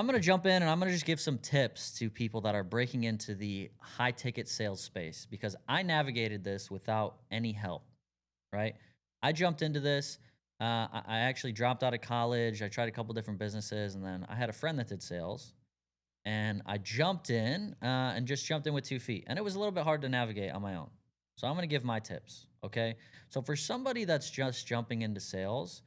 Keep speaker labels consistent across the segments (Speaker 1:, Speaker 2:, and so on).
Speaker 1: I'm going to jump in and I'm going to just give some tips to people that are breaking into the high ticket sales space because I navigated this without any help, right? I jumped into this. I actually dropped out of college. I tried a couple different businesses and then I had a friend that did sales and I jumped in and just jumped in with 2 feet. And it was a little bit hard to navigate on my own. So I'm going to give my tips. Okay. So for somebody that's just jumping into sales,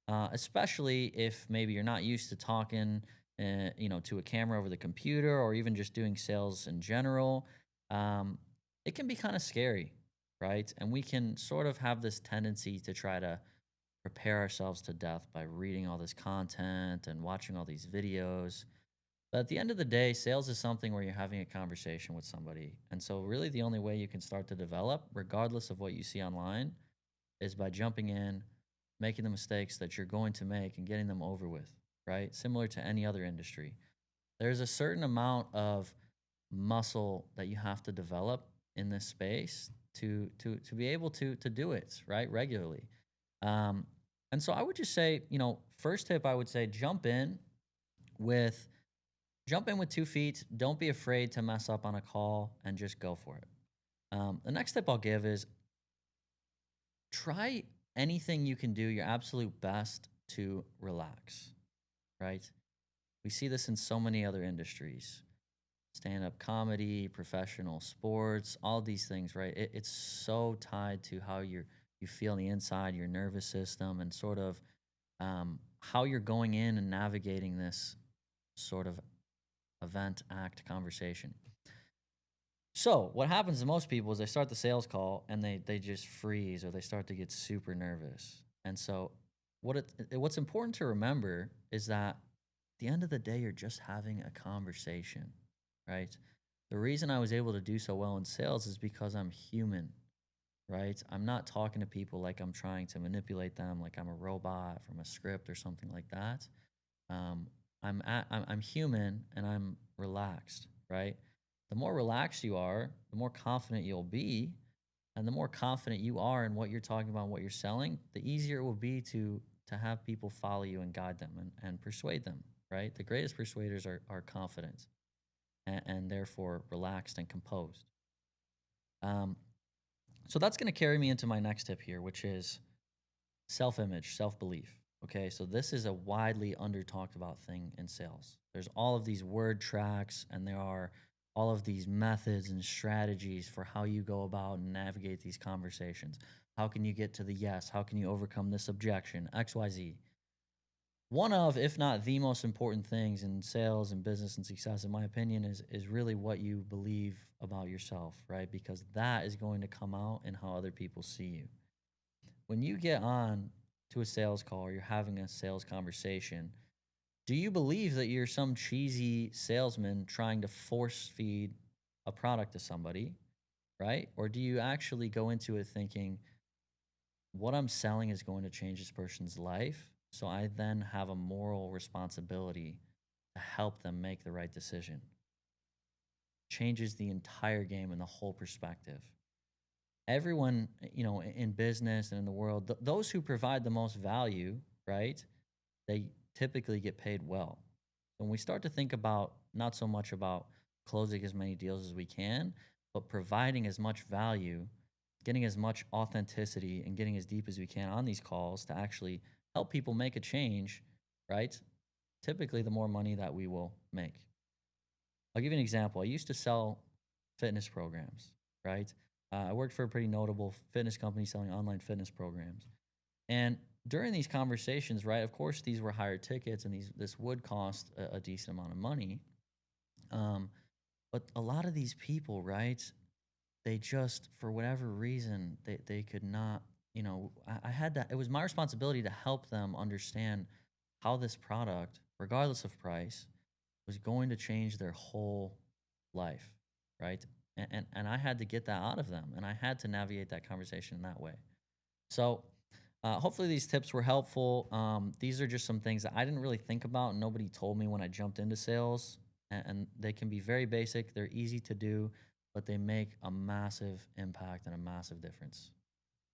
Speaker 1: especially if maybe you're not used to talking, to a camera over the computer or even just doing sales in general, um, it can be kind of scary, right? And we can sort of have this tendency to try to prepare ourselves to death by reading all this content and watching all these videos. But at the end of the day, sales is something where you're having a conversation with somebody. And so, really, the only way you can start to develop, regardless of what you see online, is by jumping in, making the mistakes that you're going to make and getting them over with, right? Similar to any other industry. There's a certain amount of muscle that you have to develop in this space to be able to do it, right? Regularly. Um, and so I would just say, first tip I would say with jump in with 2 feet. Don't be afraid to mess up on a call and just go for it. The next tip I'll give is try anything you can do your absolute best to relax, right? We see this in so many other industries, stand up comedy, professional sports, all these things, right? It's so tied to how you feel on the inside, your nervous system, and sort of how you're going in and navigating this sort of event, act, conversation. So what happens to most people is they start the sales call and they just freeze or they start to get super nervous. And so what's important to remember is that at the end of the day, you're just having a conversation, right? The reason I was able to do so well in sales is because I'm human, right? I'm not talking to people like I'm trying to manipulate them, like I'm a robot from a script or something like that. Um, I'm human and I'm relaxed, right? The more relaxed you are, the more confident you'll be, and the more confident you are in what you're talking about, and what you're selling, the easier it will be to have people follow you and guide them and persuade them, right? The greatest persuaders are confident and therefore relaxed and composed. Um, so that's going to carry me into my next tip here, which is self image, self belief. Okay, so this is a widely under talked about thing in sales. There's all of these word tracks, and there are all of these methods and strategies for how you go about and navigate these conversations. How can you get to the yes? How can you overcome this objection? XYZ. One of, if not the most important things in sales and business and success, in my opinion, is really what you believe about yourself, right? Because that is going to come out in how other people see you. When you get on to a sales call or you're having a sales conversation, do you believe that you're some cheesy salesman trying to force feed a product to somebody, right? Or do you actually go into it thinking, what I'm selling is going to change this person's life? So I then have a moral responsibility to help them make the right decision. Changes the entire game and the whole perspective. Everyone, in business and in the world, those who provide the most value, right? They typically get paid well. When we start to think about not so much about closing as many deals as we can, but providing as much value, getting as much authenticity, and getting as deep as we can on these calls to actually help people make a change, right? Typically, the more money that we will make. I'll give you an example. I used to sell fitness programs, right? I worked for a pretty notable fitness company selling online fitness programs. And during these conversations, right, of course, these were higher tickets and this would cost a decent amount of money. Um, but a lot of these people, right, they just, for whatever reason, they could not, I had to, it was my responsibility to help them understand how this product, regardless of price, was going to change their whole life, right? And I had to get that out of them, and I had to navigate that conversation in that way. So hopefully these tips were helpful. These are just some things that I didn't really think about, and nobody told me when I jumped into sales. And they can be very basic. They're easy to do, but they make a massive impact and a massive difference.